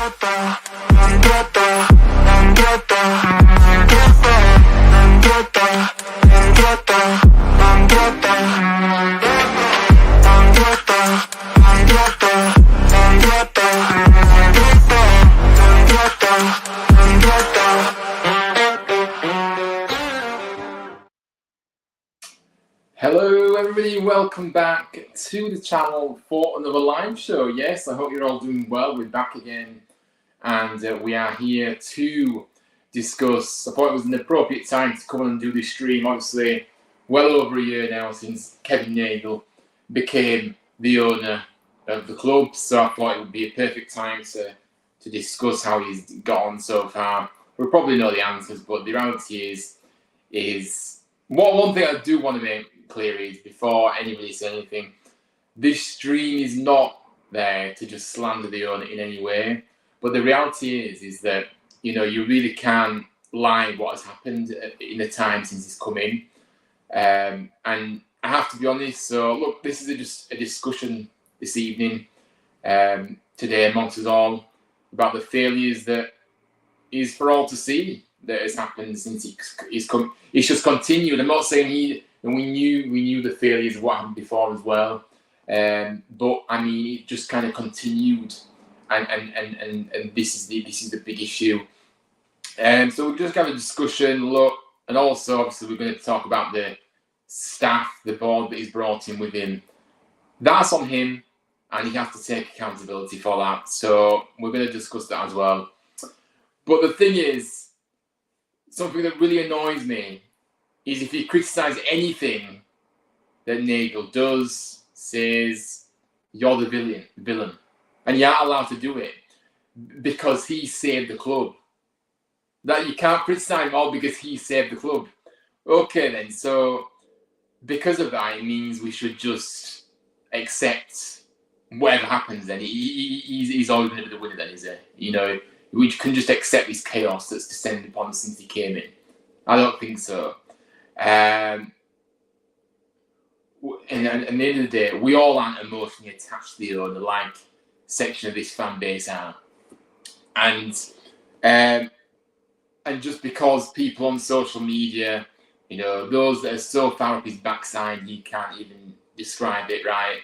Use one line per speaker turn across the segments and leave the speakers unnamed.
Hello everybody, welcome back to the channel for another live show. Yes, I hope you're all doing well. We're back again and we are here to discuss. I thought it was an appropriate time to come on and do this stream. Obviously, well over a year now since Kevin Nagles became the owner of the club, so I thought it would be a perfect time to discuss how he's got on so far. We'll probably know the answers, but the reality is one thing I do want to make clear is, before anybody says anything, this stream is not there to just slander the owner in any way. But the reality is that, you know, you really can't lie what has happened in the time since he's come in. And I have to be honest, so look, this is just a discussion this evening, today amongst us all, about the failures that is for all to see that has happened since he's come. It's just continued. I'm not saying we knew the failures of what happened before as well, but I mean, it just kind of continued, and this is the big issue. So we'll just have a discussion, look, and also obviously we're going to talk about the staff, the board that he's brought in with him. That's on him, and he has to take accountability for that. So we're going to discuss that as well. But the thing is, something that really annoys me is if you criticise anything that Nagel does, says, you're the villain. And you aren't allowed to do it because he saved the club. That you can't criticise him all because he saved the club. Okay then, so because of that, it means we should just accept whatever happens then. He's always going to be the winner then, is it? You know, we can just accept this chaos that's descended upon us since he came in. I don't think so. And at the end of the day, we all aren't emotionally attached to the owner like section of this fan base are. And just because people on social media, you know, those that are so far up his backside, you can't even describe it, right?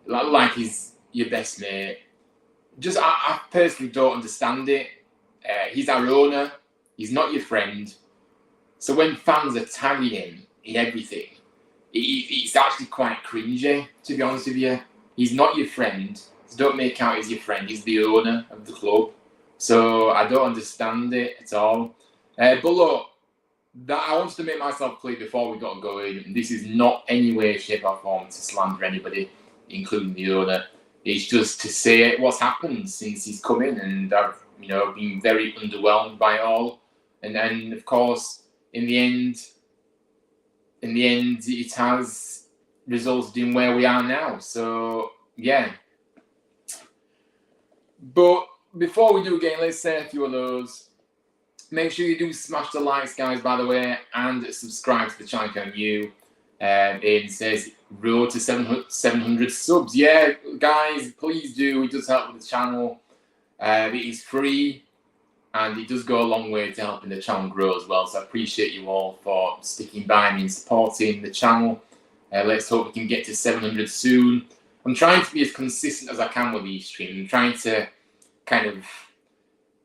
Like he's your best mate. Just, I personally don't understand it. He's our owner. He's not your friend. So when fans are tagging him in everything, it's actually quite cringy, to be honest with you. He's not your friend. So don't make out he's your friend. He's the owner of the club. So I don't understand it at all. But look, I wanted to make myself clear before we got going. This is not any way, shape or form to slander anybody, including the owner. It's just to say what's happened since he's come in, and I've, you know, been very underwhelmed by it all. And then, of course, in the end, it has resulted in where we are now. So, yeah. But before we do again, let's say a few of those. Make sure you do smash the likes, guys, by the way, and subscribe to the channel if you're new. It says road to 700 subs. Yeah, guys, please do. It does help with the channel. It is free, and it does go a long way to helping the channel grow as well. So I appreciate you all for sticking by me and supporting the channel. Let's hope we can get to 700 soon. I'm trying to be as consistent as I can with these streams. I'm trying to kind of,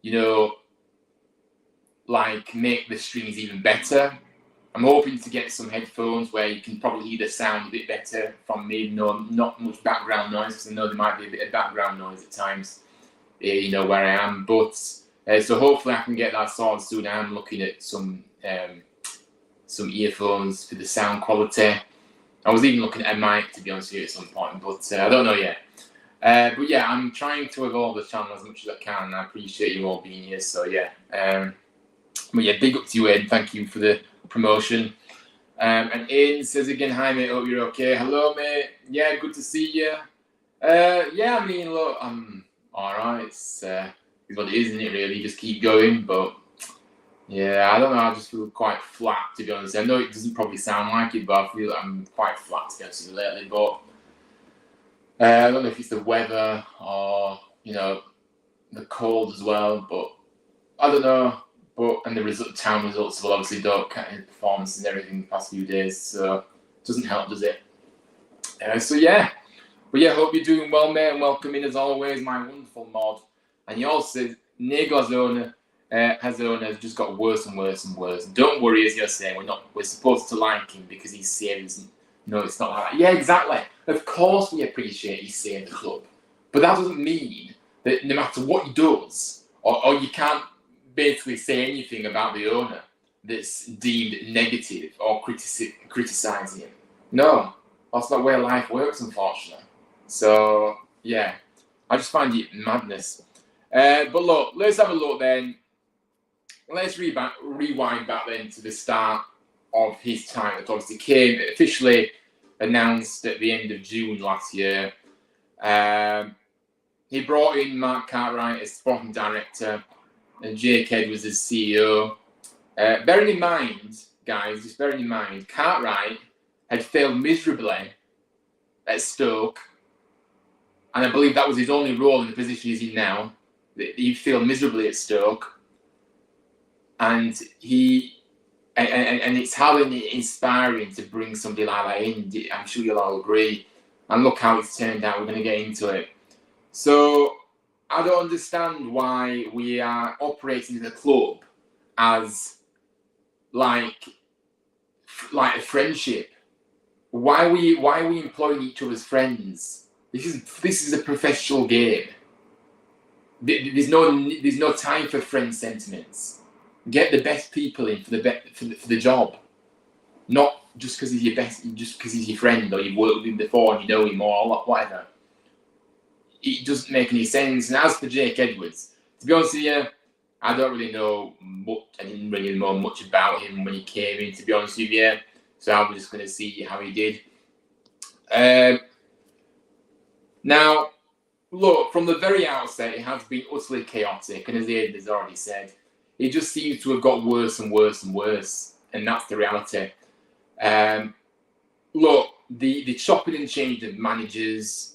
you know, like make the streams even better. I'm hoping to get some headphones where you can probably hear the sound a bit better from me. No, not much background noise, because I know there might be a bit of background noise at times, you know, where I am. But so hopefully I can get that sorted soon. I'm looking at some earphones for the sound quality. I was even looking at a mic, to be honest with you, at some point, but I don't know yet. But yeah, I'm trying to evolve the channel as much as I can, and I appreciate you all being here. So yeah, but yeah, big up to you, Ed. Thank you for the promotion. And Ian says again, hi mate, hope you're okay. Hello mate, yeah, good to see you. Yeah, I mean, look, I'm alright. It's what it is, isn't it, really? Just keep going. But yeah, I don't know, I just feel quite flat, to be honest. I know it doesn't probably sound like it, but I feel like I'm quite flat, to be honest with you, lately. But I don't know if it's the weather or, you know, the cold as well, but I don't know. And the town results will obviously don't count in performance and everything the past few days, so it doesn't help, does it? But yeah, hope you're doing well, mate, and welcome in as always, my wonderful mod. And he also says, Nagles owner has just got worse and worse and worse. Don't worry, as you're saying, we're supposed to like him because he's saved. No, it's not like that. Yeah, exactly. Of course we appreciate he's saved the club. But that doesn't mean that no matter what he does, or you can't basically say anything about the owner that's deemed negative or criticising him. No, that's not where life works, unfortunately. So, yeah, I just find it madness. But look, let's have a look then. Let's rewind back then to the start of his time. It obviously came officially announced at the end of June last year. He brought in Mark Cartwright as sporting director and Jake Edwards as CEO. Bearing in mind, guys, just bearing in mind, Cartwright had failed miserably at Stoke, and I believe that was his only role in the position he's in now. He failed miserably at Stoke, and it's hardly inspiring to bring somebody like that in. I'm sure you'll all agree. And look how it's turned out. We're going to get into it. So I don't understand why we are operating in the club as like a friendship. Why are we employing each other's friends? This is a professional game. There's no time for friend sentiments. Get the best people in for the job, not just because he's your friend or you've worked with him before and you know him or whatever. It doesn't make any sense. And as for Jake Edwards, to be honest with you, I don't really know much. I didn't really know much about him when he came in, to be honest with you. So I was just going to see how he did. Now, look, from the very outset, it has been utterly chaotic. And as Aidan has already said, it just seems to have got worse and worse and worse. And that's the reality. Look, the chopping and changing of managers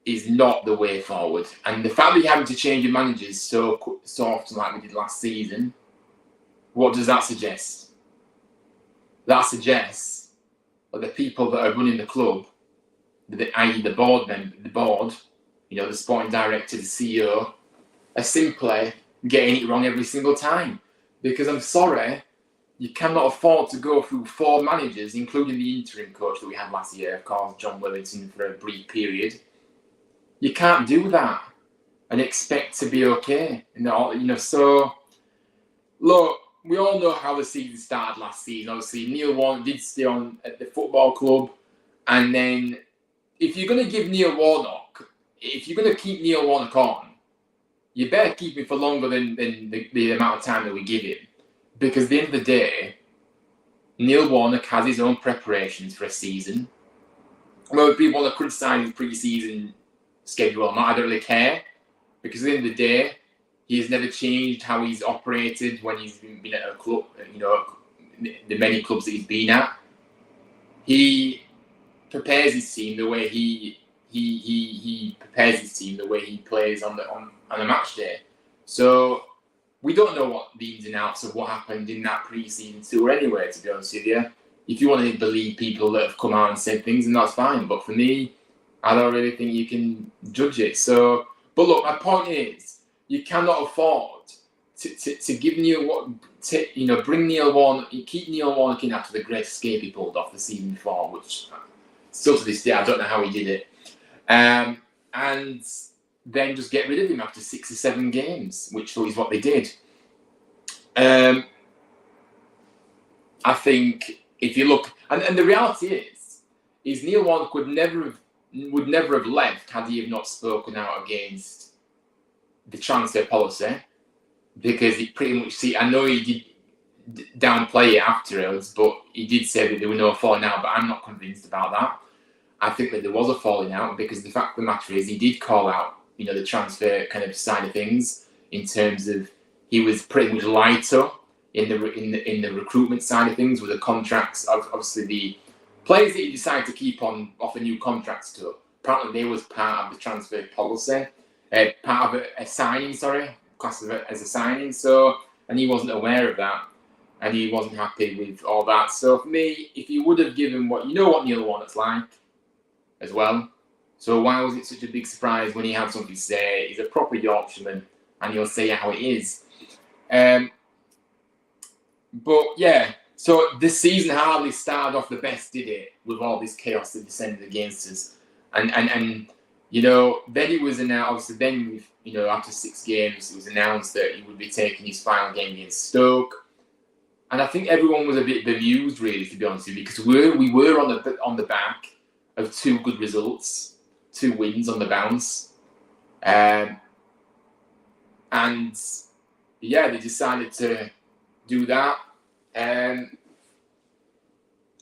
is not the way forward. And the fact that you're having to change your managers so often like we did last season, what does that suggest? That suggests that the people that are running the club, i.e. the board, the sporting director, the CEO, are simply getting it wrong every single time. Because I'm sorry, you cannot afford to go through 4 managers, including the interim coach that we had last year, of course, John Wellington, for a brief period. You can't do that and expect to be okay. So, look, we all know how the season started last season. Obviously, Neil Warnock did stay on at the football club. And then, if you're going to keep Neil Warnock on, you better keep him for longer than the amount of time that we give him. Because at the end of the day, Neil Warnock has his own preparations for a season. Well, if people want to criticise his pre-season schedule or not, I don't really care. Because at the end of the day, he has never changed how he's operated when he's been at a club, the many clubs that he's been at. He prepares his team the way he prepares his team the way he plays on a match day. So we don't know what the ins and outs of what happened in that pre-season tour anyway, to be honest with you. If you want to believe people that have come out and said things, then that's fine. But for me, I don't really think you can judge it. So, but look, my point is, you cannot afford to give bring Neil Warnock, keep Neil Warnock in after the great escape he pulled off the season before, which still to this day I don't know how he did it, and then just get rid of him after 6 or 7 games, which is what they did. I think if you look, and the reality is Neil Warnock would never have left had he have not spoken out against the transfer policy, because he pretty much I know he did downplay it afterwards, but he did say that there were no falling out, but I'm not convinced about that. I think that there was a falling out, because the fact of the matter is he did call out, the transfer kind of side of things, in terms of he was pretty much lied to in the recruitment side of things with the contracts. Obviously, the players that he decided to keep on offer new contracts to, apparently they was part of the transfer policy. part of a signing, classed as a signing. So, and he wasn't aware of that, and he wasn't happy with all that. So for me, if you would have given what Neil Warnock's like as well. So why was it such a big surprise when he had something to say? He's a proper Yorkshireman, and he'll say how it is. But yeah, so this season hardly started off the best, did it? With all this chaos that descended against us, and then it was announced. Obviously, then after 6 games, it was announced that he would be taking his final game against Stoke, and I think everyone was a bit bemused, really, to be honest with you, because we were on the back of 2 good results, 2 wins on the bounce, and yeah, they decided to do that, and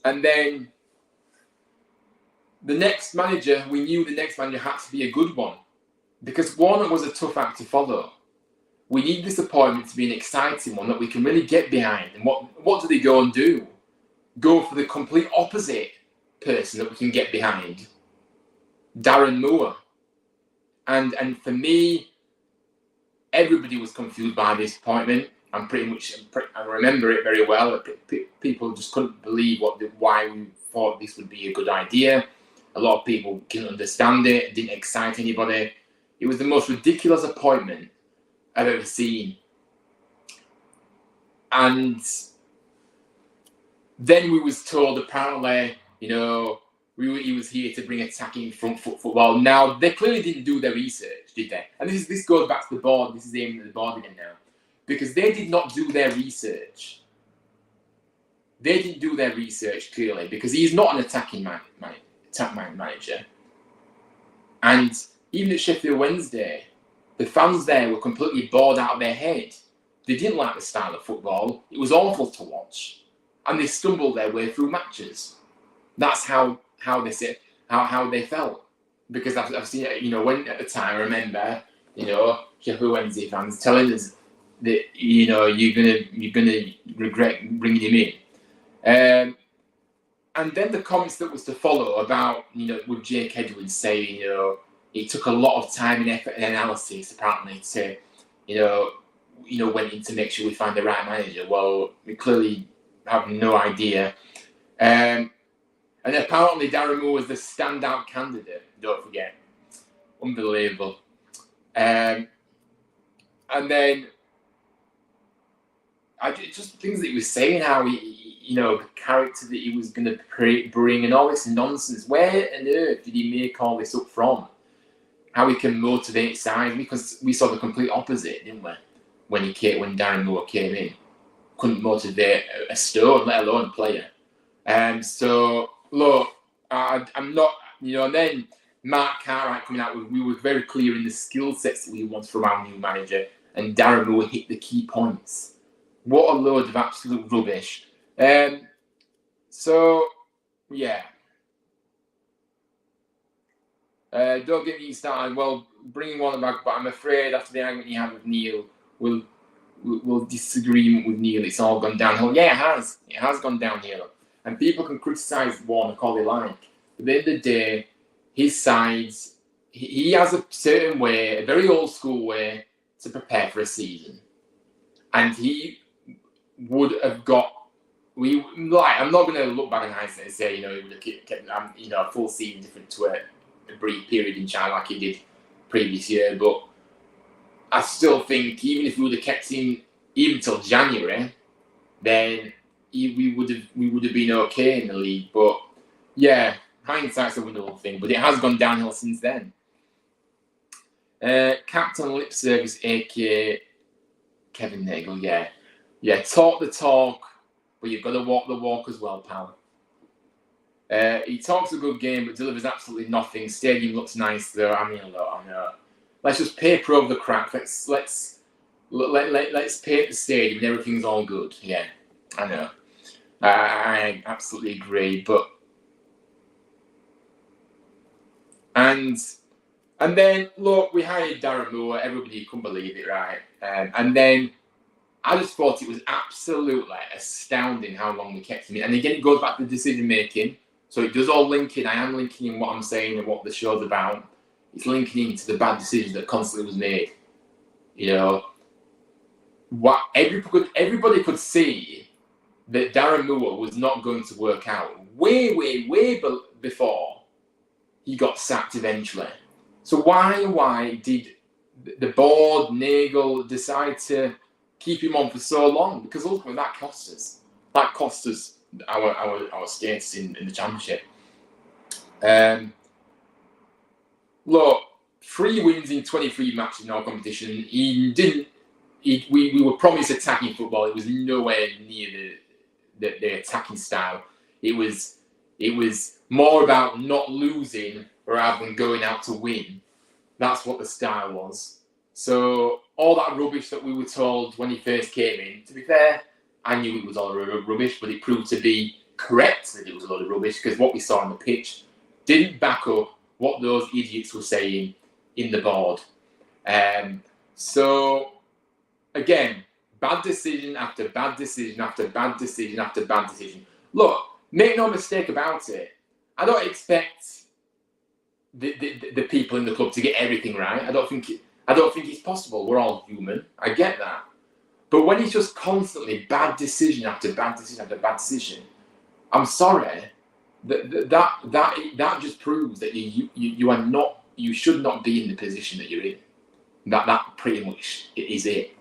then we knew the next manager had to be a good one, because Warnock was a tough act to follow. We need this appointment to be an exciting one that we can really get behind. And what do they go and do? Go for the complete opposite person that we can get behind, Darren Moore. And for me, everybody was confused by this appointment. I remember it very well. People just couldn't believe why we thought this would be a good idea. A lot of people couldn't understand it. It didn't excite anybody. It was the most ridiculous appointment I've ever seen. And then we was told, apparently, he was here to bring attacking front foot football. Now, they clearly didn't do their research, did they? And this goes back to the board. This is aimed at the board again now. Because they did not do their research. They didn't do their research, clearly, because he's not an attacking manager. And even at Sheffield Wednesday, the fans there were completely bored out of their head. They didn't like the style of football. It was awful to watch. And they stumbled their way through matches. That's how they felt. Because I've seen it, when at the time, I remember, Sheffield Wednesday fans telling us that, you're gonna regret bringing him in. And then the comments that was to follow about, with Jake Edwards saying, it took a lot of time and effort and analysis, apparently, to, went in to make sure we find the right manager. Well, we clearly have no idea. And apparently Darren Moore was the standout candidate, don't forget. Unbelievable. And then, just things that he was saying, how the character that he was going to bring and all this nonsense. Where on earth did he make all this up from? How he can motivate sides, because we saw the complete opposite, didn't we? When Darren Moore came in, couldn't motivate a stone, let alone a player. So look, I'm not, and then Mark Cartwright coming out, we were very clear in the skill sets that we want from our new manager, and Darren Moore hit the key points. What a load of absolute rubbish. So yeah. Don't get me started. Well, bringing one back, but I'm afraid after the argument you had with Neil, we'll disagreement with Neil. It's all gone downhill. Yeah, it has. It has gone downhill. And people can criticise Warnock all they like. But at the end of the day, his sides, he has a certain way, a very old school way to prepare for a season. And he would have got. I'm not going to look back in hindsight and say, he would have kept a full season different to a brief period in China like he did previous year, but I still think even if we would have kept him even till January, then we would have been okay in the league. But yeah, hindsight's a wonderful thing, but it has gone downhill since then. Captain Lip Service, aka Kevin Nagles, yeah, talk the talk, but you've got to walk the walk as well, pal. He talks a good game, but delivers absolutely nothing. Stadium looks nice, though. I know. Let's just paper over the crap. Let's paint the stadium, and everything's all good. Yeah, I know. I absolutely agree. But and then look, we hired Darren Moore. Everybody couldn't believe it, right? And then I just thought it was absolutely astounding how long we kept him in. And again, it goes back to decision making. So it does all link in. I am linking in what I'm saying and what the show's about. it's linking into the bad decisions that constantly was made. You know, what everybody could see that Darren Moore was not going to work out way before he got sacked eventually. So why did the board, Nagel, decide to keep him on for so long? Because ultimately that cost us. That cost us our status in the championship. Look, 3 wins in 23 matches in our competition. We were promised attacking football. It was nowhere near the attacking style. It was more about not losing rather than going out to win. That's what the style was. So all that rubbish that we were told when he first came in, to be fair, I knew it was all rubbish, but it proved to be correct that it was a lot of rubbish, because what we saw on the pitch didn't back up what those idiots were saying in the board. So again, bad decision after bad decision after bad decision after bad decision. Look, make no mistake about it. I don't expect the people in the club to get everything right. I don't think it's possible. We're all human. I get that. But when it's just constantly bad decision after bad decision after bad decision, I'm sorry, that just proves that you should not be in the position that you're in. That pretty much is it.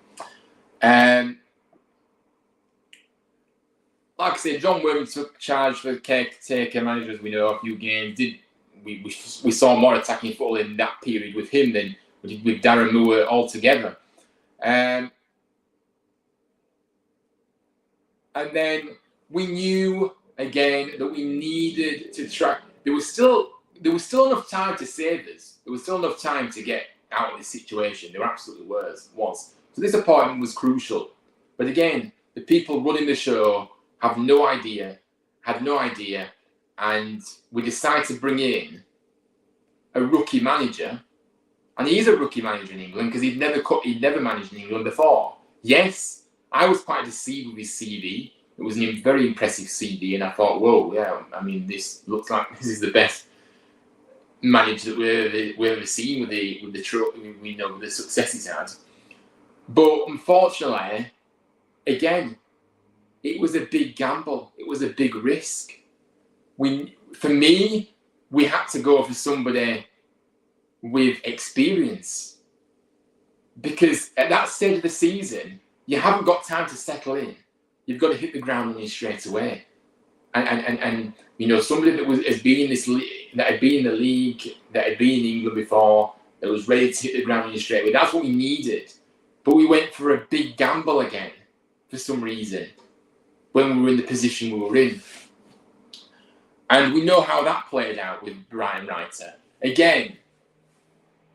Like I said, John Worthing took charge for caretaker manager, as we know, a few games. We saw more attacking football in that period with him than we did with Darren Moore altogether. And then we knew again that we needed to try. There was still enough time to save us. There was still enough time to get out of this situation. There absolutely was. So this appointment was crucial. But again, the people running the show had no idea, and we decided to bring in a rookie manager, and he's a rookie manager in England because he'd never managed in England before. Yes, I was quite deceived with his CV. It was a very impressive CV, and I thought, whoa, yeah, I mean, this looks like this is the best manager that we've ever seen with the success he's had. But unfortunately, again, it was a big gamble. It was a big risk. For me, we had to go for somebody with experience, because at that stage of the season, you haven't got time to settle in. You've got to hit the ground running straight away. And somebody that had been in the league, that had been in England before, that was ready to hit the ground running straight away. That's what we needed. But we went for a big gamble again for some reason when we were in the position we were in. And we know how that played out with Brian Reiter. Again,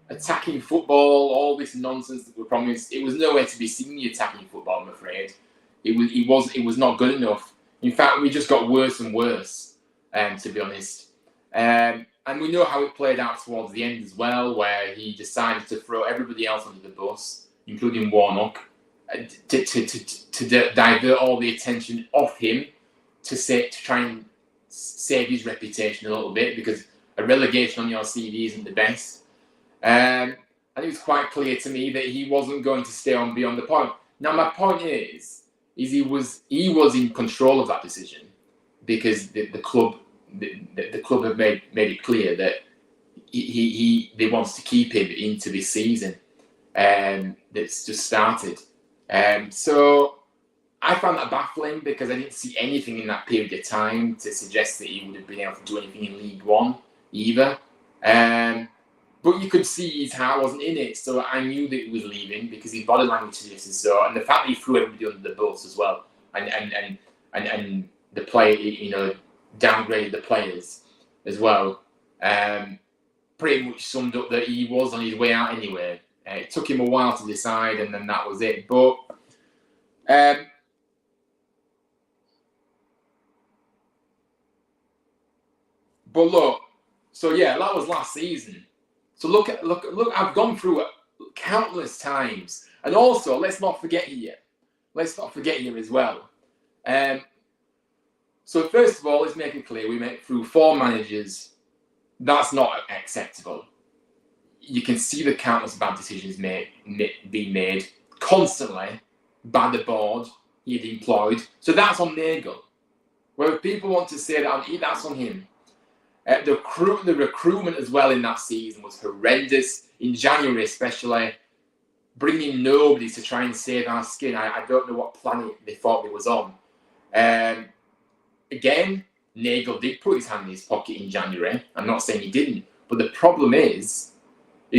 attacking football, all this nonsense that we promised, it was nowhere to be seen, the attacking football, I'm afraid. It was not good enough. In fact, we just got worse and worse, to be honest. And we know how it played out towards the end as well, where he decided to throw everybody else under the bus, including Warnock, to divert all the attention off him, to try and save his reputation a little bit, because a relegation on your CV isn't the best. And it was quite clear to me that he wasn't going to stay on beyond the point. Now, my point is he was in control of that decision, because the club have made it clear that they wants to keep him into this season that's just started. So I found that baffling, because I didn't see anything in that period of time to suggest that he would have been able to do anything in League One either. But you could see his heart wasn't in it, so I knew that he was leaving, because his body language suggested so, and the fact that he threw everybody under the bus as well, and the play, downgraded the players as well, pretty much summed up that he was on his way out anyway. It took him a while to decide, and then that was it. But look, so yeah, that was last season. So look, I've gone through it countless times. And also, let's not forget here as well. So first of all, let's make it clear, we went through 4 managers. That's not acceptable. you can see the countless bad decisions being made constantly by the board he had employed. So that's on Nagel. Where people want to say that's on him. The recruitment as well in that season was horrendous. In January especially, bringing nobody to try and save our skin. I don't know what planet they thought it was on. Again, Nagel did put his hand in his pocket in January. I'm not saying he didn't. But the problem is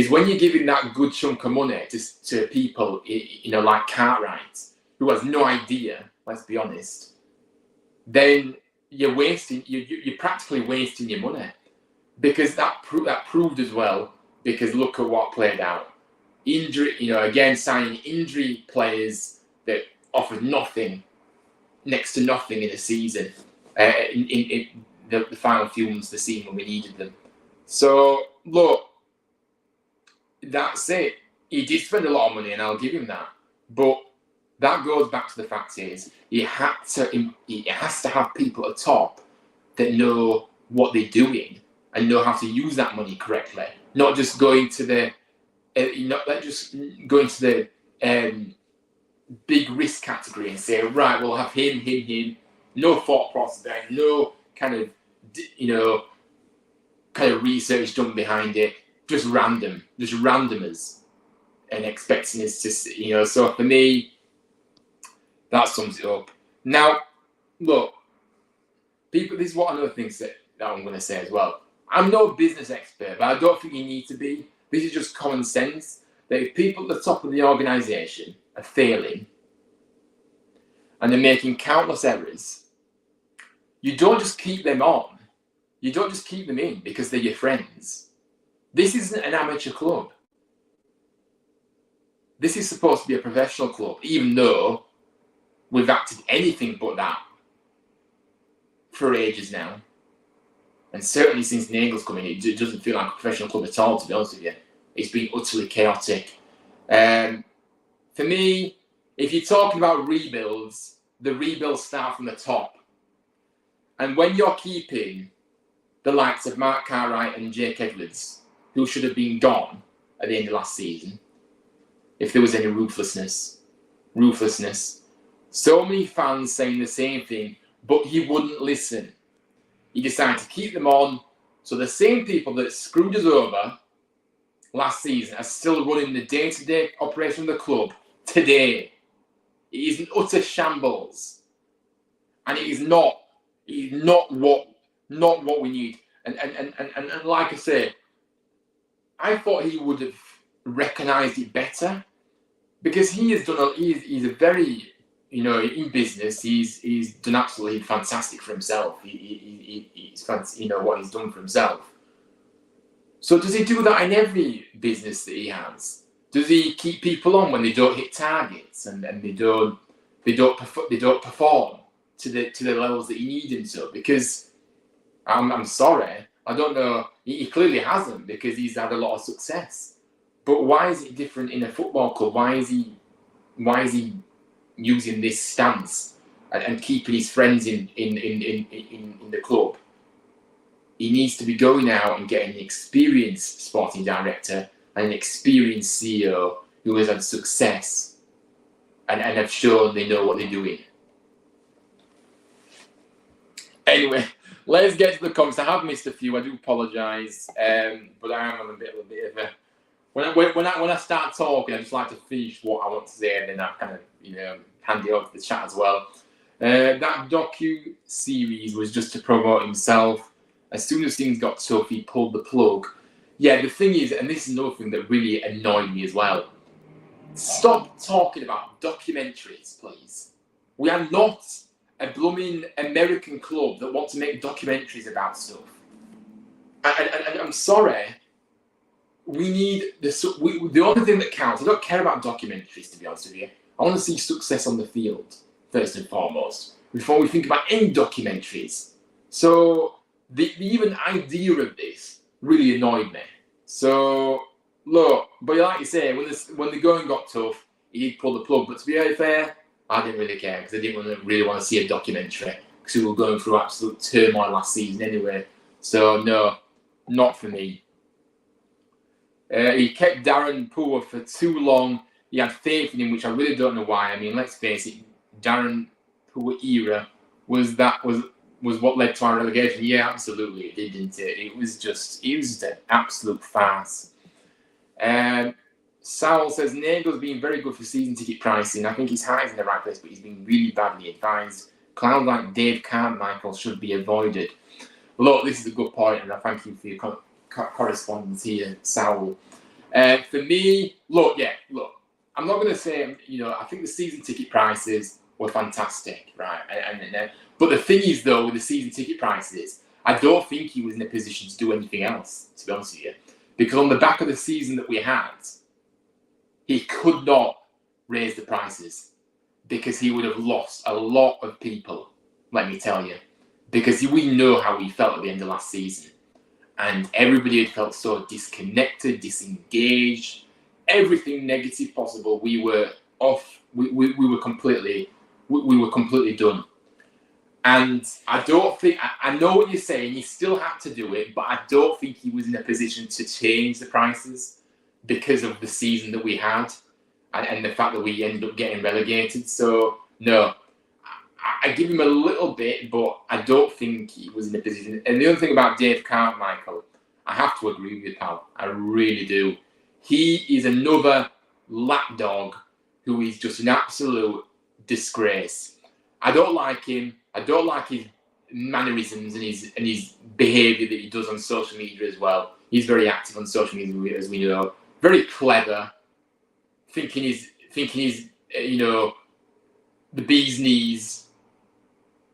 when you're giving that good chunk of money to people, like Cartwright, who has no idea, let's be honest, then you're practically wasting your money. Because that proved as well, because look at what played out. Injury, again, signing injury players that offered nothing, next to nothing in a season, in the final few months of the season when we needed them. So, look, that's it. He did spend a lot of money, and I'll give him that. But that goes back to the fact is, he has to have people at the top that know what they're doing and know how to use that money correctly. Not just going to the big risk category and say, right, we'll have him. No thought process there, no kind of research done behind it. Just randomers, and expecting us to, So for me, that sums it up. Now, look, people. This is what another thing that I'm going to say as well. I'm no business expert, but I don't think you need to be. This is just common sense. That if people at the top of the organisation are failing and they're making countless errors, you don't just keep them on. You don't just keep them in because they're your friends. This isn't an amateur club. This is supposed to be a professional club, even though we've acted anything but that for ages now. And certainly since Nagels come in, it doesn't feel like a professional club at all, to be honest with you. It's been utterly chaotic. For me, if you're talking about rebuilds, the rebuilds start from the top. And when you're keeping the likes of Mark Cartwright and Jake Edwards, who should have been gone at the end of last season, if there was any ruthlessness. So many fans saying the same thing, but he wouldn't listen. He decided to keep them on, so the same people that screwed us over last season are still running the day-to-day operation of the club today. It is an utter shambles, and it is not what we need. And like I say, I thought he would have recognised it better, because he's a very, in business, he's done absolutely fantastic for himself. He's what he's done for himself. So does he do that in every business that he has? Does he keep people on when they don't hit targets and they don't perform to the levels that he needs them to? Because I'm sorry, I don't know. He clearly hasn't, because he's had a lot of success. But why is it different in a football club? Why is he using this stance and keeping his friends in the club? He needs to be going out and getting an experienced sporting director and an experienced CEO who has had success and have shown they know what they're doing. Anyway, let's get to the comments. I have missed a few. I do apologise, but I am on a bit of a. When I start talking, I just like to finish what I want to say, and then I kind of hand it over to the chat as well. That docu-series was just to promote himself. As soon as things got tough, he pulled the plug. Yeah, the thing is, and this is another thing that really annoyed me as well. Stop talking about documentaries, please. We are not a blooming American club that want to make documentaries about stuff. And I'm sorry, we need the only thing that counts. I don't care about documentaries, to be honest with you. I want to see success on the field, first and foremost, before we think about any documentaries. So the even idea of this really annoyed me. So look, but like you say, when the going got tough, he did pull the plug. But to be fair, I didn't really care, because I didn't really want to see a documentary, because we were going through absolute turmoil last season anyway. So no, not for me. He kept Darren poor for too long. He had faith in him, which I really don't know why. I mean, let's face it, Darren poor era was what led to our relegation. Yeah, absolutely, it did, didn't it? It was just an absolute farce. Sowell says Nagles being very good for season ticket pricing. I think his heart is in the right place, but he's been really badly advised. Clowns like Dave Carmichael should be avoided. Look, this is a good point, and I thank you for your correspondence here, Sowell. For me, look, I'm not going to say, I think the season ticket prices were fantastic, right? But the thing is, though, with the season ticket prices, I don't think he was in a position to do anything else, to be honest with you. Because on the back of the season that we had, he could not raise the prices because he would have lost a lot of people, let me tell you. Because we know how we felt at the end of last season. And everybody had felt so disconnected, disengaged, everything negative possible. We were off. We were completely done. And I don't think, I know what you're saying, he still had to do it, but I don't think he was in a position to change the prices because of the season that we had and the fact that we ended up getting relegated. So, no, I give him a little bit, but I don't think he was in a position. And the other thing about Dave Carmichael, I have to agree with you, pal. I really do. He is another lapdog who is just an absolute disgrace. I don't like him. I don't like his mannerisms and his behaviour that he does on social media as well. He's very active on social media, as we know. Very clever. Thinking he's the bee's knees.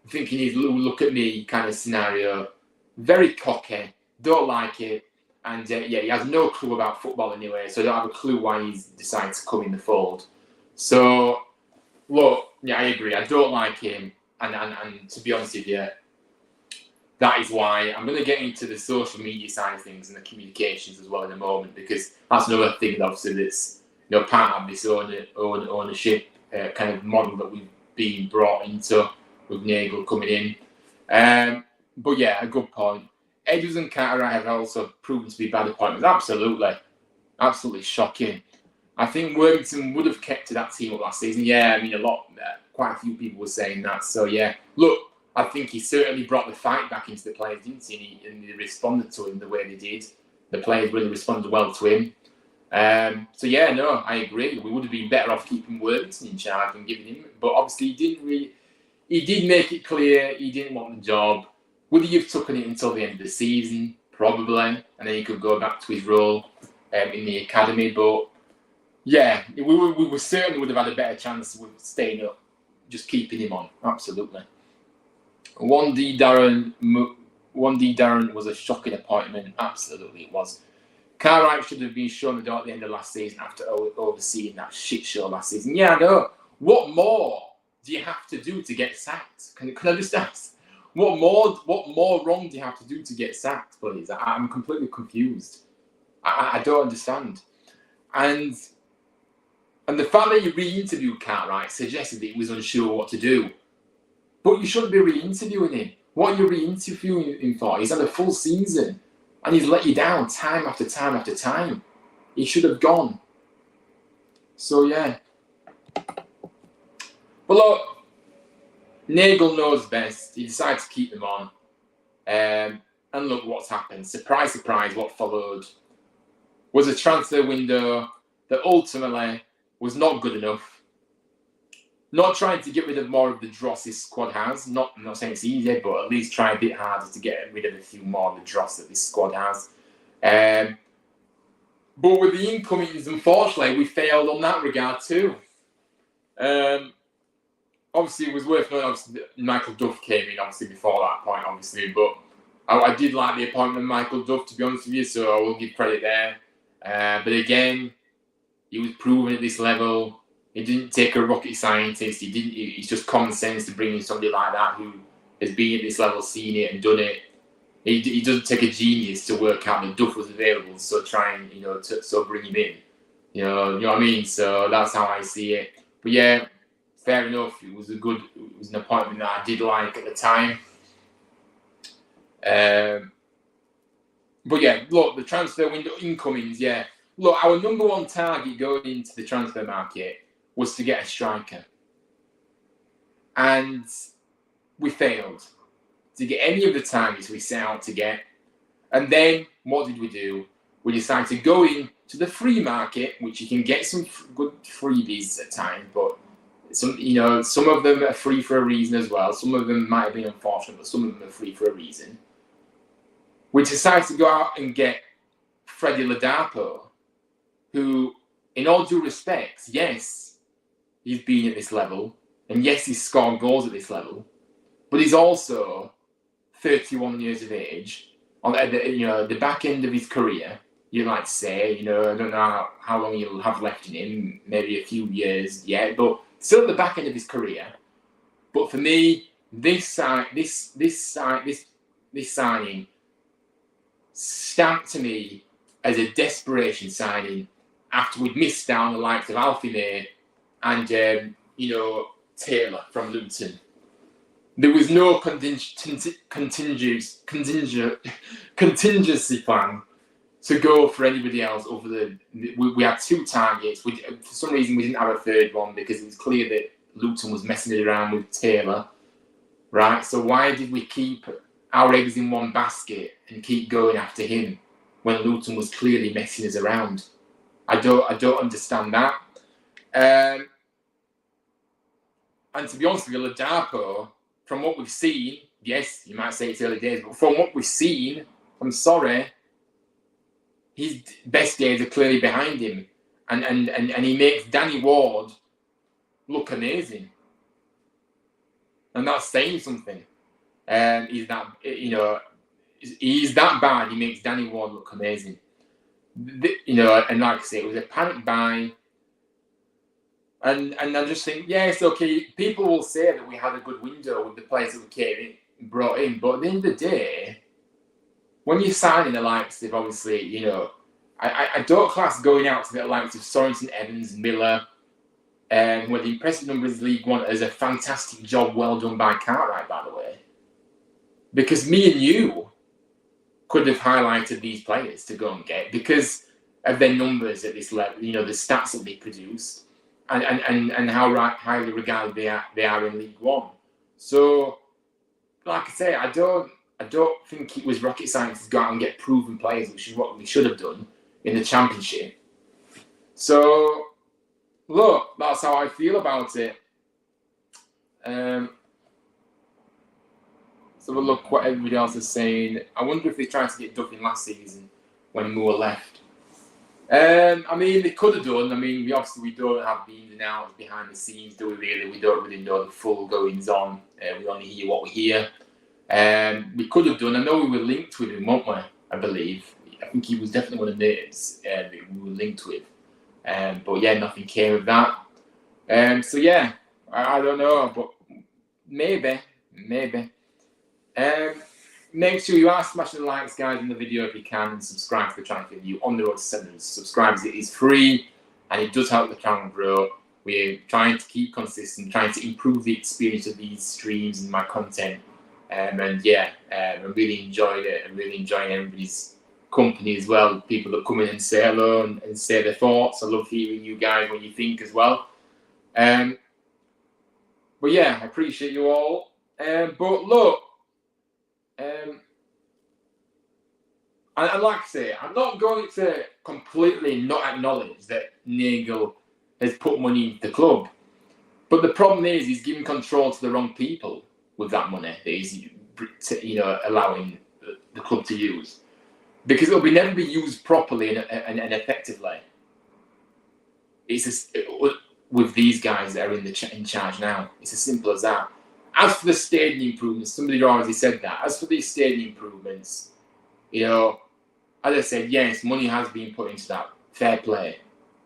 Thinking he's look at me kind of scenario. Very cocky. Don't like it. And he has no clue about football anyway. So I don't have a clue why he's decided to come in the fold. So look, I agree. I don't like him. And to be honest with you, that is why I'm going to get into the social media side of things and the communications as well in a moment, because that's another thing, obviously, that's part of this ownership kind of model that we've been brought into with Nagel coming in. But yeah, a good point. Edwards and Cartwright have also proven to be bad appointments. Absolutely shocking. I think Worthington would have kept to that team up last season. Yeah, I mean, quite a few people were saying that. So yeah, look, I think he certainly brought the fight back into the players, didn't he? And they responded to him the way they did. The players really responded well to him. So yeah, no, I agree. We would have been better off keeping Worthington in charge and giving him. But obviously, he did make it clear he didn't want the job. Would he have taken it until the end of the season? Probably, and then he could go back to his role in the academy. But yeah, we certainly would have had a better chance with staying up, just keeping him on. Absolutely. 1D Darren was a shocking appointment. Absolutely, it was. Cartwright should have been shown the door at the end of last season after overseeing that shit show last season. Yeah, I know. What more do you have to do to get sacked? Can I just ask? What more wrong do you have to do to get sacked, please? I'm completely confused. I don't understand. And the fact that you re-interviewed Cartwright suggested that he was unsure what to do. But you shouldn't be re-interviewing him. What are you re-interviewing him for? He's had a full season and he's let you down time after time after time. He should have gone. So yeah. But look, Nagel knows best. He decided to keep them on. And look what's happened. Surprise, surprise, what followed was a transfer window that ultimately was not good enough. Not trying to get rid of more of the dross this squad has. I'm not saying it's easy, but at least try a bit harder to get rid of a few more of the dross that this squad has. But with the incomings, unfortunately, we failed on that regard too. Obviously, it was worth knowing. Obviously, Michael Duff came in obviously before that point, obviously, but I did like the appointment of Michael Duff, to be honest with you, so I will give credit there. But again, he was proven at this level. He didn't take a rocket scientist. It's just common sense to bring in somebody like that who has been at this level, seen it and done it. He doesn't take a genius to work out that Duff was available, so try and so bring him in. You know what I mean? So that's how I see it. But yeah, fair enough. It was an appointment that I did like at the time. But yeah, look, the transfer window incomings, yeah. look, our number one target going into the transfer market was to get a striker. And we failed to get any of the targets we set out to get. And then what did we do? We decided to go into the free market, which you can get some good freebies at times, but some of them are free for a reason as well. Some of them might have been unfortunate, but some of them are free for a reason. We decided to go out and get Freddie Ladapo, who, in all due respect, yes, he's been at this level, and yes, he's scored goals at this level, but he's also 31 years of age, on the back end of his career. You'd like to say, I don't know how long he'll have left in him, maybe a few years yet, but still at the back end of his career. But for me, this signing stamped to me as a desperation signing after we'd missed out on the likes of Alfie May and Taylor from Luton. There was no contingency plan to go for anybody else other than we had two targets. For some reason, we didn't have a third one because it was clear that Luton was messing it around with Taylor, right? So why did we keep our eggs in one basket and keep going after him when Luton was clearly messing us around? I don't understand that. And to be honest with you, Ladapo, from what we've seen, yes, you might say it's early days, but from what we've seen, I'm sorry, his best days are clearly behind him, and he makes Danny Ward look amazing, and that's saying something. He's that bad. He makes Danny Ward look amazing. And like I say, it was a panic buy. And I just think, yes, okay, people will say that we had a good window with the players that we brought in, but at the end of the day, when you're signing the likes of, obviously, I don't class going out to the likes of Sorensen, Evans, Miller, who had the impressive numbers League One as a fantastic job, well done by Cartwright, by the way. Because me and you could have highlighted these players to go and get because of their numbers at this level, the stats that they produce. And how highly regarded they are in League One. So, like I say, I don't think it was rocket science to go out and get proven players, which is what we should have done in the Championship. So, look, that's how I feel about it. So we'll look what everybody else is saying. I wonder if they tried to get Duffin last season when Moore left. They could have done. We don't have the ins and outs behind the scenes, do we really? We don't really know the full goings on. We only hear what we hear. We could have done. I know we were linked with him, weren't we? I believe. I think he was definitely one of the names that we were linked with. But yeah, nothing came of that. So yeah, I don't know, but maybe. Make sure you are smashing the likes, guys, in the video if you can, and subscribe to the channel if you're on the road to 700 subscribers. It is free, and it does help the channel grow. We're trying to keep consistent, trying to improve the experience of these streams and my content. I'm really enjoying it. I'm really enjoying everybody's company as well. People that come in and say hello and say their thoughts. I love hearing you guys what you think as well. But yeah, I appreciate you all. But look. And like I say, I'm not going to completely not acknowledge that Nagel has put money into the club. But the problem is he's giving control to the wrong people with that money that he's allowing the club to use. Because it'll never be used properly and effectively. It's just, with these guys that are in charge now. It's as simple as that. As for the stadium improvements, somebody already said that. As for these stadium improvements, as I said, yes, money has been put into that. Fair play.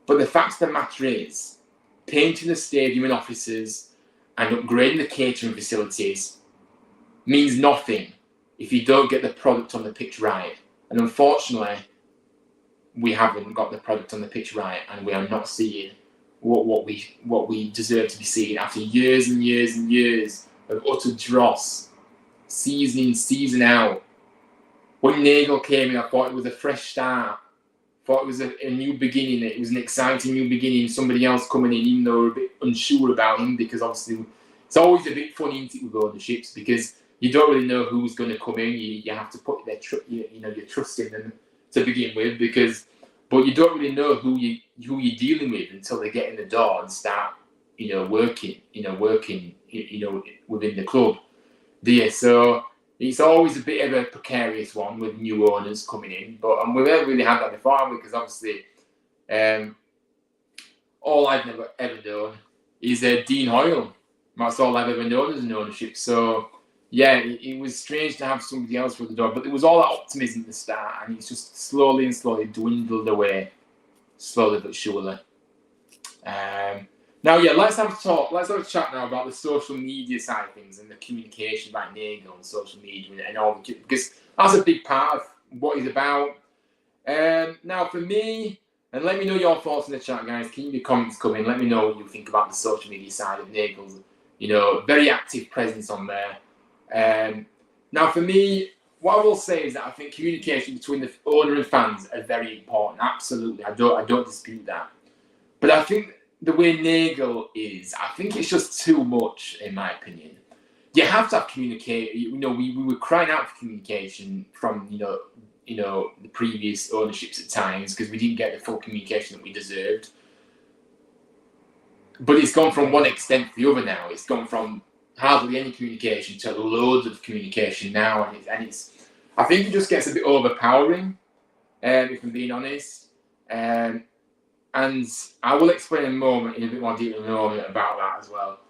But the fact of the matter is, painting the stadium and offices and upgrading the catering facilities means nothing if you don't get the product on the pitch right. And unfortunately, we haven't got the product on the pitch right, and we are not seeing what we deserve to be seeing after years and years and years of utter dross, season in, season out. When Nagel came in, I thought it was a fresh start thought it was a new beginning. It was an exciting new beginning. Somebody else coming in, even though we're a bit unsure about him, because obviously it's always a bit funny with ownerships because you don't really know who's going to come in. You have to put your trust in them to begin with, but you don't really know who you're dealing with until they get in the door and start working within the club. So it's always a bit of a precarious one with new owners coming in, but we've never really had that before, because obviously all I've ever known is Dean Hoyle. That's all I've ever known as an ownership. So yeah, it was strange to have somebody else through the door, but there was all that optimism at the start, and it's just slowly dwindled away, slowly but surely. Now, yeah, let's have a talk. Let's have a chat now about the social media side of things and the communication by Nagel on social media and all, because that's a big part of what he's about. Now, for me, and let me know your thoughts in the chat, guys. Keep your comments coming. Let me know what you think about the social media side of Nagel's, very active presence on there. Now, for me, what I will say is that I think communication between the owner and fans are very important. Absolutely, I don't dispute that. But I think the way Nagel is, I think it's just too much, in my opinion. You have to have communication. We were crying out for communication from the previous ownerships at times, because we didn't get the full communication that we deserved. But it's gone from one extent to the other now. It's gone from hardly any communication to loads of communication now, and it's. I think it just gets a bit overpowering, if I'm being honest. And I will explain in a bit more detail in a moment about that as well.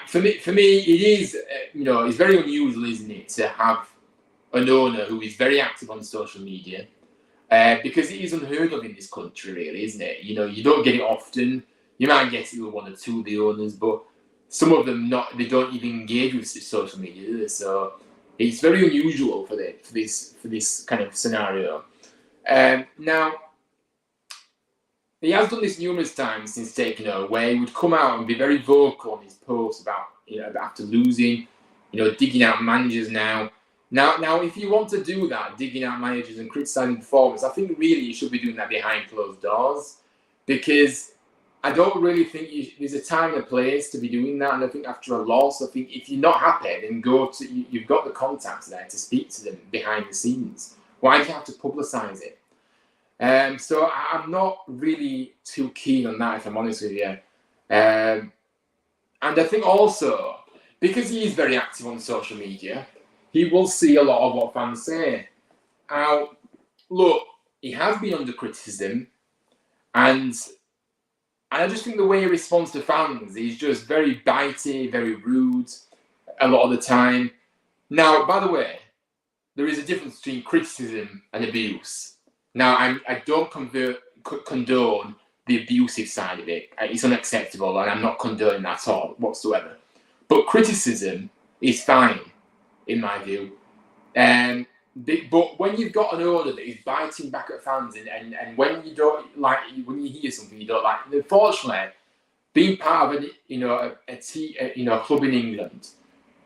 For me, it is, it's very unusual, isn't it, to have an owner who is very active on social media, because it is unheard of in this country, really, isn't it? You don't get it often. You might get it with one or two of the owners, but some of them they don't even engage with social media, do they? So it's very unusual for this kind of scenario. Now, he has done this numerous times since taking over, where he would come out and be very vocal on his posts about, after losing, digging out managers now. Now, if you want to do that, digging out managers and criticising performance, I think really you should be doing that behind closed doors, because I don't really think there's a time and a place to be doing that. And I think after a loss, I think if you're not happy, then you've got the contacts there to speak to them behind the scenes. Why do you have to publicise it? So I'm not really too keen on that, if I'm honest with you. And I think also, because he is very active on social media, he will see a lot of what fans say. Now, look, he has been under criticism, and I just think the way he responds to fans is just very bitey, very rude a lot of the time. Now, by the way, there is a difference between criticism and abuse. Now, I don't condone the abusive side of it. It's unacceptable, and I'm not condoning that at all whatsoever. But criticism is fine, in my view. But when you've got an owner that is biting back at fans, and when you don't like, when you hear something you don't like, unfortunately, being part of a club in England,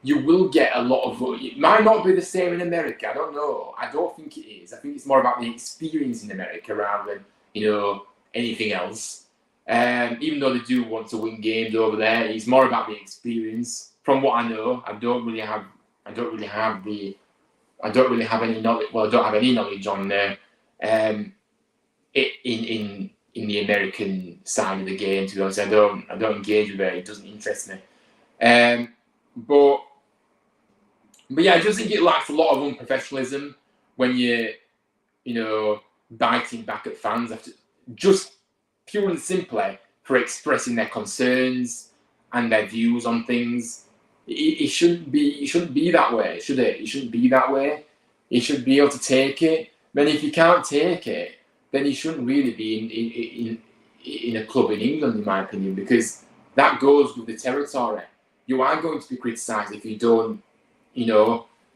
you will get a lot of. It might not be the same in America. I don't know. I don't think it is. I think it's more about the experience in America rather than anything else. Even though they do want to win games over there, it's more about the experience. From what I know, I don't really have any knowledge. Well, I don't have any knowledge on in the American side of the game. To be honest, I don't engage with it. It doesn't interest me. But yeah, I just think it lacks a lot of unprofessionalism when you're biting back at fans after just pure and simply for expressing their concerns and their views on things. It shouldn't be that way, should it? It shouldn't be that way. You should be able to take it. Then if you can't take it, then you shouldn't really be in a club in England, in my opinion, because that goes with the territory. You are going to be criticised if you don't,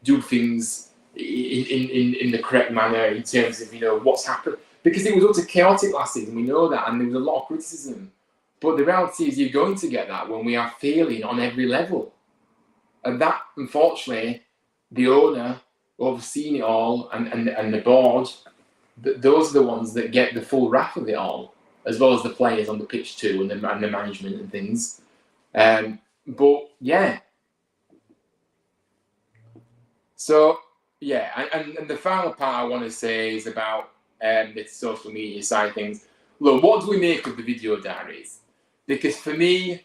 do things in the correct manner in terms of, what's happened. Because it was utter chaotic last season, we know that, and there was a lot of criticism. But the reality is you're going to get that when we are failing on every level. And that, unfortunately, the owner overseeing it all and the board those are the ones that get the full wrath of it all, as well as the players on the pitch too, and the management and things. But yeah. So yeah, and the final part I want to say is about the social media side of things. Look, what do we make of the video diaries? Because for me,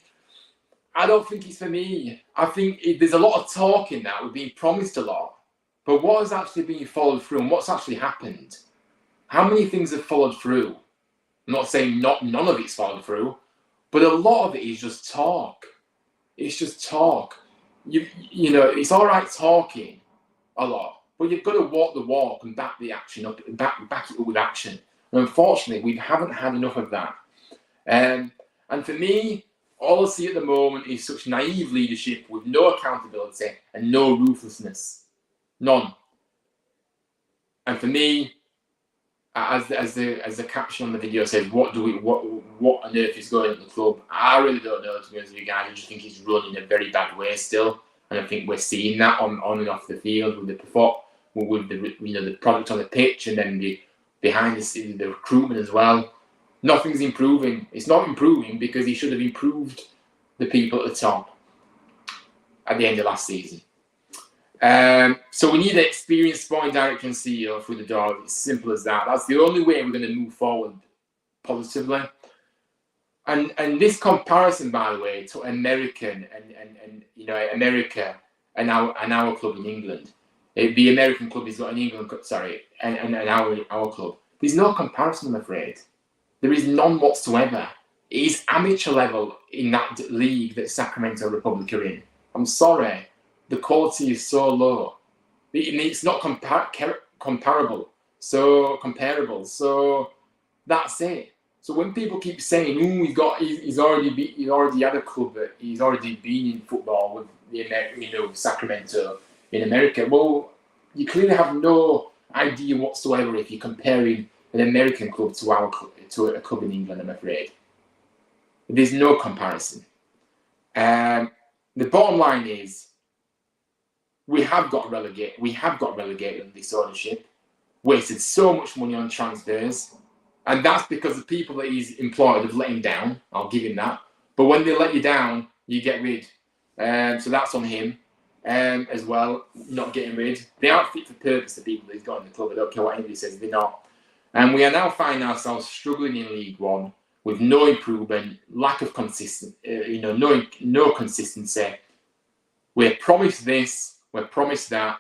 I don't think it's for me. I think there's a lot of talk in that. We're being promised a lot, but what has actually been followed through, and what's actually happened? How many things have followed through? I'm not saying none of it's followed through, but a lot of it is just talk. It's just talk. You know, it's all right talking a lot, but you've got to walk the walk and back the action up, back it up with action. And unfortunately, we haven't had enough of that. And for me, all I see at the moment is such naive leadership with no accountability and no ruthlessness, none. And for me, as the caption on the video says, what on earth is going on at the club? I really don't know, to be honest with you guys. I just think he's run in a very bad way still, and I think we're seeing that on and off the field with the product on the pitch, and then the behind the scenes, the recruitment as well. Nothing's improving. It's not improving because he should have improved the people at the top at the end of last season. So we need an experienced sporting director and CEO through the door. It's simple as that. That's the only way we're going to move forward positively. And this comparison, by the way, to American and America and our club in England, the American club is not in England, sorry, and our club. There's no comparison, I'm afraid. There is none whatsoever. It is amateur level in that league that Sacramento Republic are in. I'm sorry. The quality is so low. It's not comparable. So that's it. So when people keep saying, "Oh, he's already had a club, he's already been in football with the Sacramento in America," well, you clearly have no idea whatsoever if you're comparing an American club to a club in England. I'm afraid there's no comparison. The bottom line is, we have got relegated under this ownership, wasted so much money on transfers, and that's because the people that he's employed have let him down. I'll give him that. But when they let you down, you get rid. So that's on him as well, not getting rid. They aren't fit for purpose, the people that he's got in the club. I don't care what anybody says, they're not. And we are now finding ourselves struggling in League One with no improvement, lack of consistency, no consistency. We're promised this, we're promised that,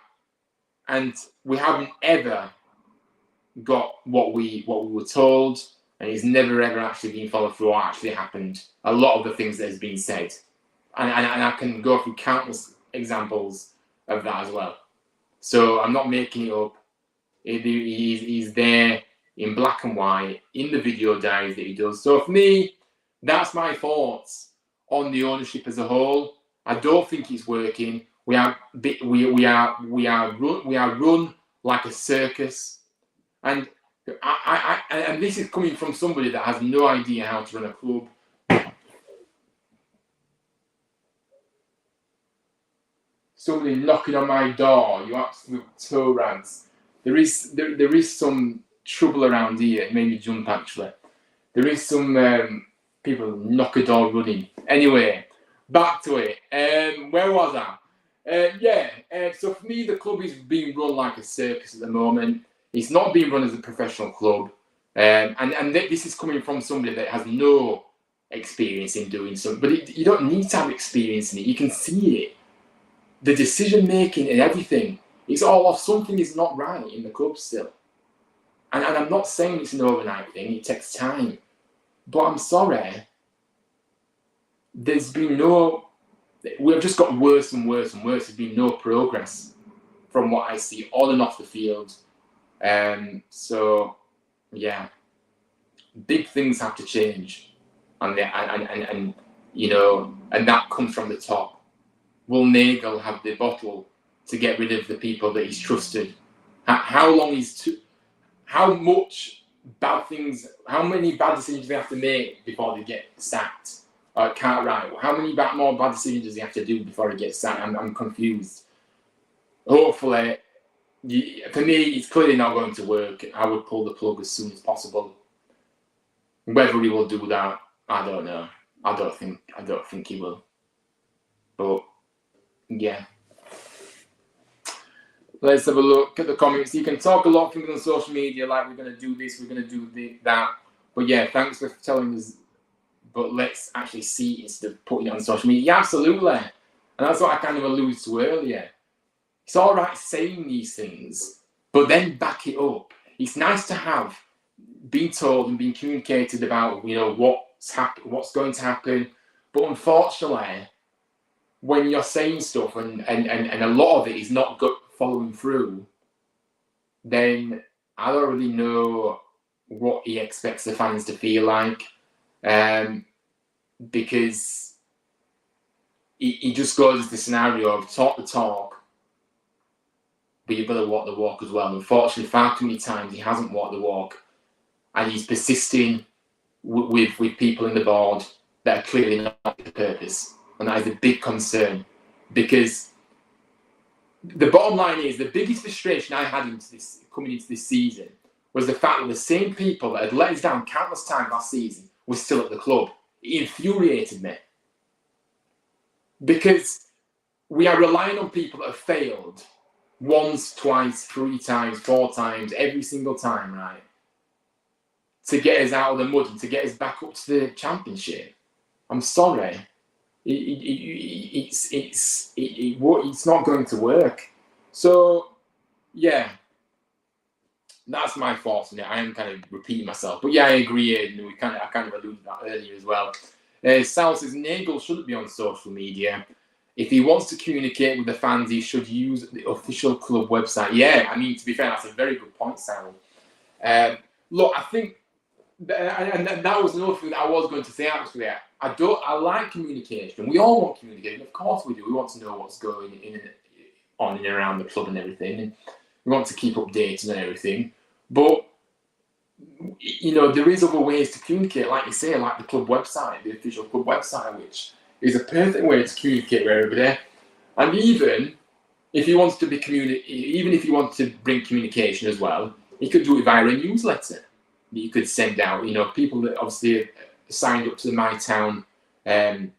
and we haven't ever got what we were told, and it's never ever actually been followed through or actually happened. A lot of the things that has been said, and I can go through countless examples of that as well. So I'm not making it up. He's there in black and white in the video diaries that he does. So for me, that's my thoughts on the ownership as a whole. I don't think it's working. We are run like a circus, and and this is coming from somebody that has no idea how to run a club. Somebody knocking on my door, you absolute toe rags. There is some trouble around here. It made me jump, actually. There is some people knock a door running. Anyway, back to it. Where was I? So for me, the club is being run like a circus at the moment. It's not being run as a professional club. And this is coming from somebody that has no experience in doing something. But you don't need to have experience in it. You can see it. The decision making and everything, it's all off. Something is not right in the club still. And I'm not saying it's an overnight thing. It takes time. But I'm sorry. There's been we've just got worse and worse and worse. There's been no progress from what I see on and off the field. So yeah, big things have to change, and that comes from the top. Will Nagel have the bottle to get rid of the people that he's trusted? How many bad decisions do they have to make before they get sacked? Cartwright, how many more bad decisions does he have to do before he gets sacked? I'm confused. Hopefully, for me, it's clearly not going to work. I would pull the plug as soon as possible. Whether he will do that, I don't know. I don't think he will. But yeah. Let's have a look at the comments. You can talk a lot of things on social media, like we're going to do this, we're going to do that. But yeah, thanks for telling us. But let's actually see it instead of putting it on social media. Yeah, absolutely. And that's what I kind of alluded to earlier. It's all right saying these things, but then back it up. It's nice to have been told and been communicated about, what's going to happen. But unfortunately, when you're saying stuff and a lot of it is not following through, then I don't really know what he expects the fans to feel like, because he just goes to the scenario of talk the talk, but you've got to walk the walk as well. Unfortunately, far too many times he hasn't walked the walk, and he's persisting with people in the board that are clearly not the purpose, and that is a big concern, because the bottom line is the biggest frustration I had coming into this season was the fact that the same people that had let us down countless times last season were still at the club. It infuriated me, because we are relying on people that have failed once, twice, 3 times, 4 times, every single time, right, to get us out of the mud and to get us back up to the Championship. I'm sorry. It's not going to work. So, yeah, that's my thoughts on it. I am kind of repeating myself, but yeah, I agree. And I kind of alluded to that earlier as well. Sal says Nagles shouldn't be on social media. If he wants to communicate with the fans, he should use the official club website. Yeah, I mean, to be fair, that's a very good point, Sal. Look, I think, and that was another thing that I was going to say actually. I like communication. We all want communication. Of course we do. We want to know what's going on and around the club and everything. And we want to keep updated and everything. But, there is other ways to communicate, like you say, like the club website, the official club website, which is a perfect way to communicate with everybody. And even if you want to bring communication as well, you could do it via a newsletter that you could send out. People that obviously signed up to the My Town, signed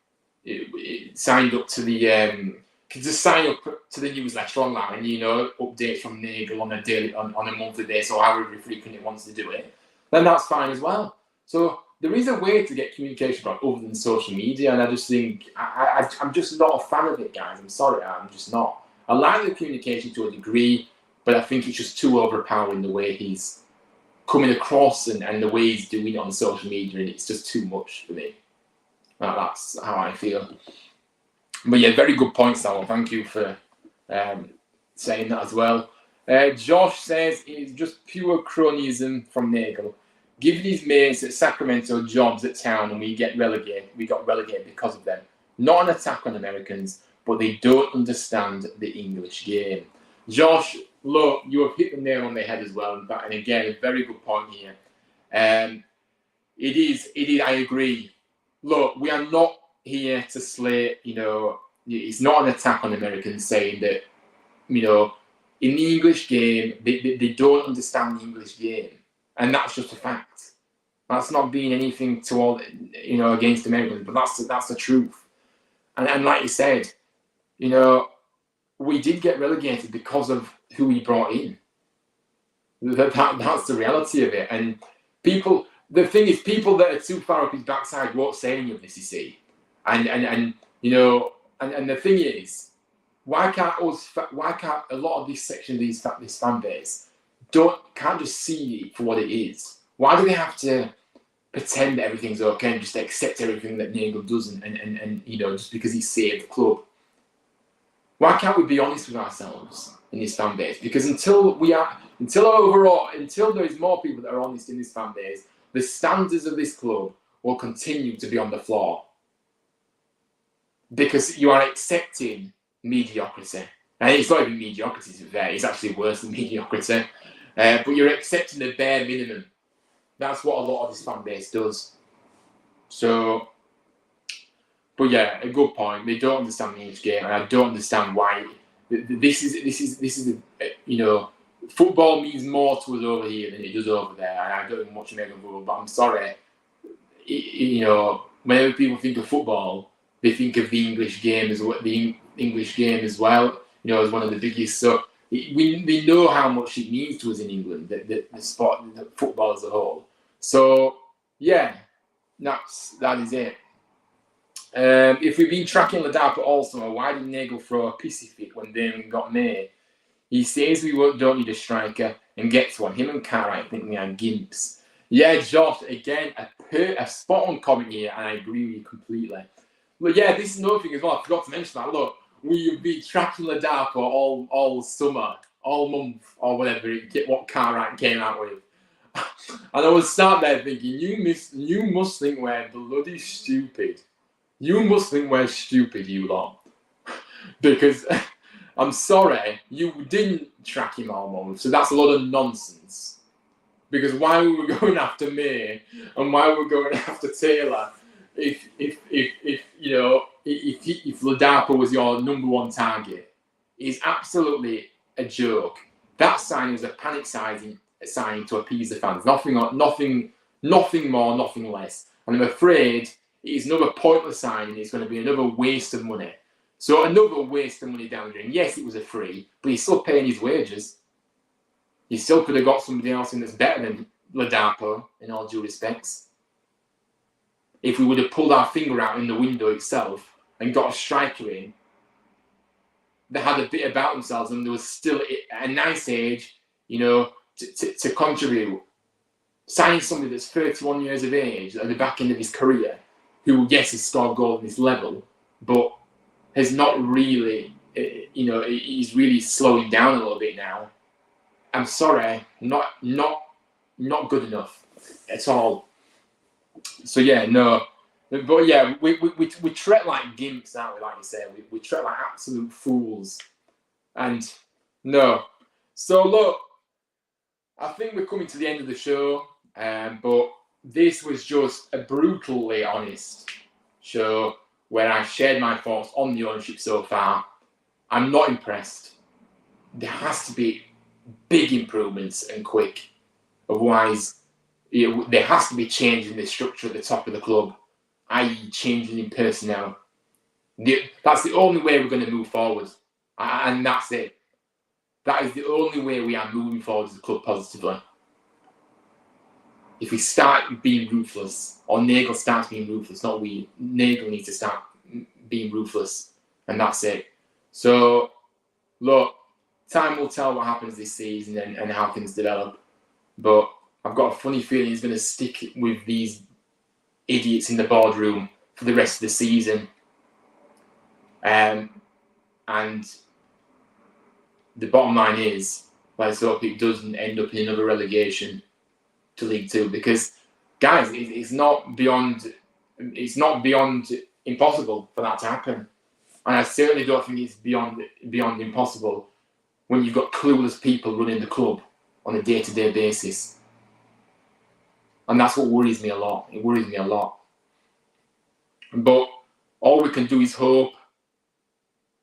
up to the, could just sign up to the newsletter online. Updates from Nagel on a monthly basis, or however frequent it wants to do it. Then that's fine as well. So there is a way to get communication about other than social media, and I just think I'm just not a fan of it, guys. I'm sorry, I'm just not. I like the communication to a degree, but I think it's just too overpowering the way he's coming across and the way he's doing it on social media, and it's just too much for me. That's how I feel. But yeah, very good point, Sal. Thank you for saying that as well. Josh says it's just pure cronyism from Nagel. Giving his mates at Sacramento jobs at Town, and we got relegated because of them. Not an attack on Americans, but they don't understand the English game. Josh, look, you have hit the nail on the head as well. And again, a very good point here. It is. I agree. Look, we are not here to slay. It's not an attack on Americans saying that, in the English game, they don't understand the English game. And that's just a fact. That's not being anything to all, against Americans, but that's the truth. And like you said, we did get relegated because of who we brought in. That's the reality of it. And the thing is, people that are too far up his backside won't say any of this, you see. And the thing is, why can't a lot of this section of this fan base can't just see it for what it is? Why do they have to pretend that everything's okay and just accept everything that Nagel does and just because he saved the club? Why can't we be honest with ourselves in this fan base? Because until there is more people that are honest in this fan base, the standards of this club will continue to be on the floor. Because you are accepting mediocrity. And it's not even mediocrity, to be fair. It's actually worse than mediocrity. But you're accepting the bare minimum. That's what a lot of this fan base does. So, but yeah, a good point. They don't understand the English game, and I don't understand why. This is football means more to us over here than it does over there. And I don't even watch American football, but I'm sorry. You know, whenever people think of football, they think of the English game as well. You know, as one of the biggest. So we know how much it means to us in England, the sport, the football as a whole. So yeah, that is it. If we've been tracking Ladapo all summer, why did Nagel throw a pissy fit when Damon got May? He says we don't need a striker and gets one. Him and Cartwright think we are gimps. Yeah, Josh, again, a spot on comment here, and I agree with you completely. But yeah, this is another thing as well. I forgot to mention that. Look, we've been tracking Ladapo all summer, all month, or whatever, what Cartwright came out with. And I was sat there thinking, you must think we're bloody stupid. You must think we're stupid, you lot. Because, I'm sorry, you didn't track him all month, so that's a lot of nonsense. Because why were we going after May, and why were we going after Taylor, if Ladapo was your number one target? It's absolutely a joke. That signing was a panic signing to appease the fans. Nothing more, nothing less. And I'm afraid it's another pointless signing. It's going to be another waste of money. So another waste of money down the drain. Yes, it was a free, but he's still paying his wages. He still could have got somebody else in that's better than Ladapo, in all due respects. If we would have pulled our finger out in the window itself and got a striker in that had a bit about themselves and there was still a nice age, you know, to contribute. Signing somebody that's 31 years of age at the back end of his career, who, yes, has scored goals at this level, but has not really, he's really slowing down a little bit now. I'm sorry, not good enough at all. So yeah, no, but yeah, we treat like gimps, aren't we? Like you said, we treat like absolute fools, and no. So look, I think we're coming to the end of the show, but this was just a brutally honest show where I shared my thoughts on the ownership so far. I'm not impressed. There has to be big improvements and quick. Otherwise, there has to be change in the structure at the top of the club, i.e. changing in personnel. That's the only way we're going to move forward. And that's it. That is the only way we are moving forward as a club positively. If we start being ruthless, or Nagel starts being ruthless, not we, Nagel needs to start being ruthless, and that's it. So, look, time will tell what happens this season and how things develop. But I've got a funny feeling he's going to stick with these idiots in the boardroom for the rest of the season. And the bottom line is, let's hope it doesn't end up in another relegation to League Two, because guys, it's not beyond impossible for that to happen, and I certainly don't think it's beyond impossible when you've got clueless people running the club on a day-to-day basis, and that's what worries me a lot. It worries me a lot, but all we can do is hope.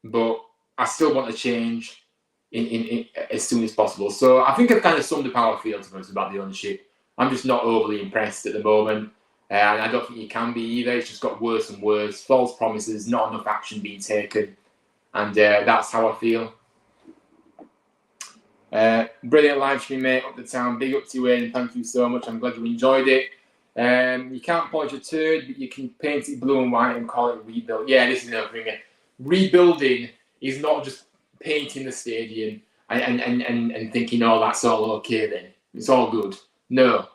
But I still want to change in as soon as possible. So I think I've kind of summed up how I feel, to be honest, about the ownership. I'm just not overly impressed at the moment. And I don't think you can be either. It's just got worse and worse. False promises, not enough action being taken. And that's how I feel. Brilliant live stream, mate, up the town. Big up to you, Ian. Thank you so much. I'm glad you enjoyed it. You can't polish a turd, but you can paint it blue and white and call it rebuild. Yeah, this is another thing. Rebuilding is not just painting the stadium and thinking, oh, that's all okay then. It's all good. No.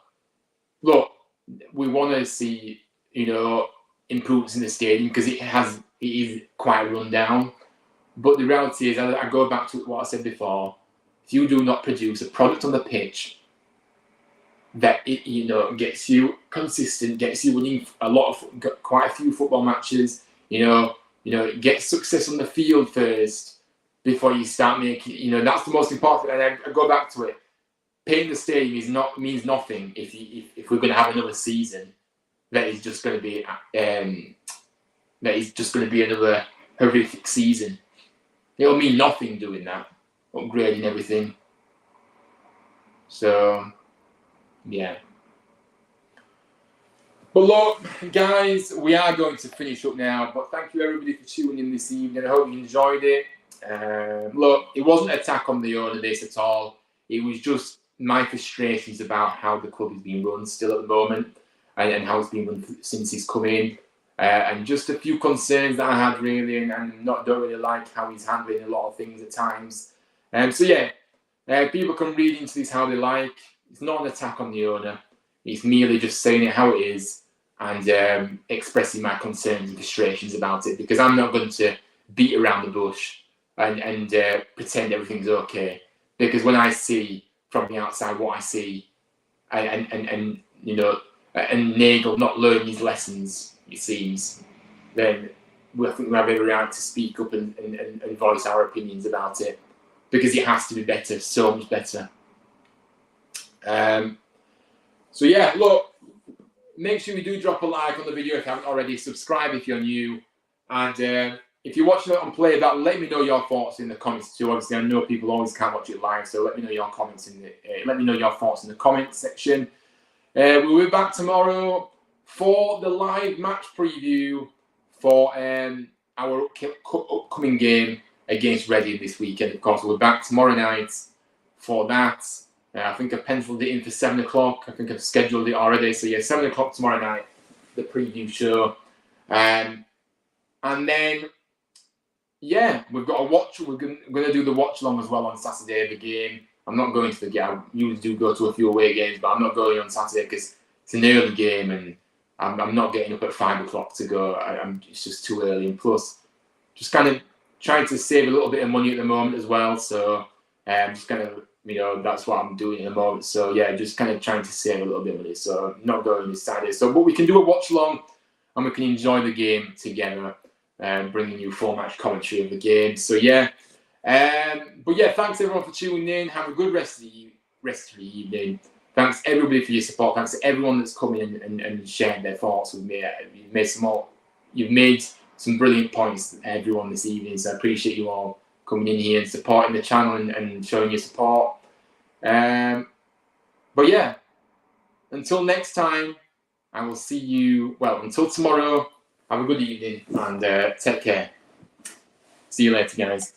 Look, we want to see, improvements in the stadium because it is quite run down. But the reality is, I go back to what I said before. If you do not produce a product on the pitch that gets you consistent, gets you winning quite a few football matches, get success on the field first before you start making, that's the most important. And I go back to it. Painting the stadium means nothing if we're going to have another season that is just going to be another horrific season. It'll mean nothing doing that, upgrading everything. So, yeah. But look, guys, we are going to finish up now. But thank you everybody for tuning in this evening. I hope you enjoyed it. Look, it wasn't an attack on the owner this at all. It was just my frustrations about how the club is being run still at the moment, and how it's been run since he's come in. And just a few concerns that I had really, and don't really like how he's handling a lot of things at times. So yeah, people can read into this how they like. It's not an attack on the owner. It's merely just saying it how it is and expressing my concerns and frustrations about it, because I'm not going to beat around the bush and pretend everything's okay. Because when I see from the outside what I see, and you know, and Nagel not learning his lessons, it seems, then I think we have every right to speak up and voice our opinions about it, because it has to be better, so much better. So yeah, look, make sure you do drop a like on the video if you haven't already. Subscribe if you're new, and if you're watching it on playback, let me know your thoughts in the comments too. Obviously, I know people always can't watch it live, so let me know your comments let me know your thoughts in the comments section. We'll be back tomorrow for the live match preview for our upcoming game against Reading this weekend. Of course, we'll be back tomorrow night for that. I think I've penciled it in for 7 o'clock. I think I've scheduled it already. So yeah, 7 o'clock tomorrow night, the preview show. And then, yeah, we've got a watch. We're going to do the watch along as well on Saturday of the game. I'm not going to the game. I usually do go to a few away games, but I'm not going on Saturday because it's an early game and I'm not getting up at 5 o'clock to go. It's just too early. And plus, just kind of trying to save a little bit of money at the moment as well. So just kind of, you know, that's what I'm doing at the moment. So yeah, just kind of trying to save a little bit of money. So not going this Saturday. So, but we can do a watch along and we can enjoy the game together, bringing you full match commentary of the game. So yeah, but yeah, thanks everyone for tuning in. Have a good rest of the evening. Thanks everybody for your support. Thanks to everyone that's come in and shared their thoughts with me. You've made some brilliant points, everyone, this evening. So I appreciate you all coming in here and supporting the channel and showing your support. But yeah, until next time, I will see you, well, until tomorrow, have a good evening and take care. See you later, guys.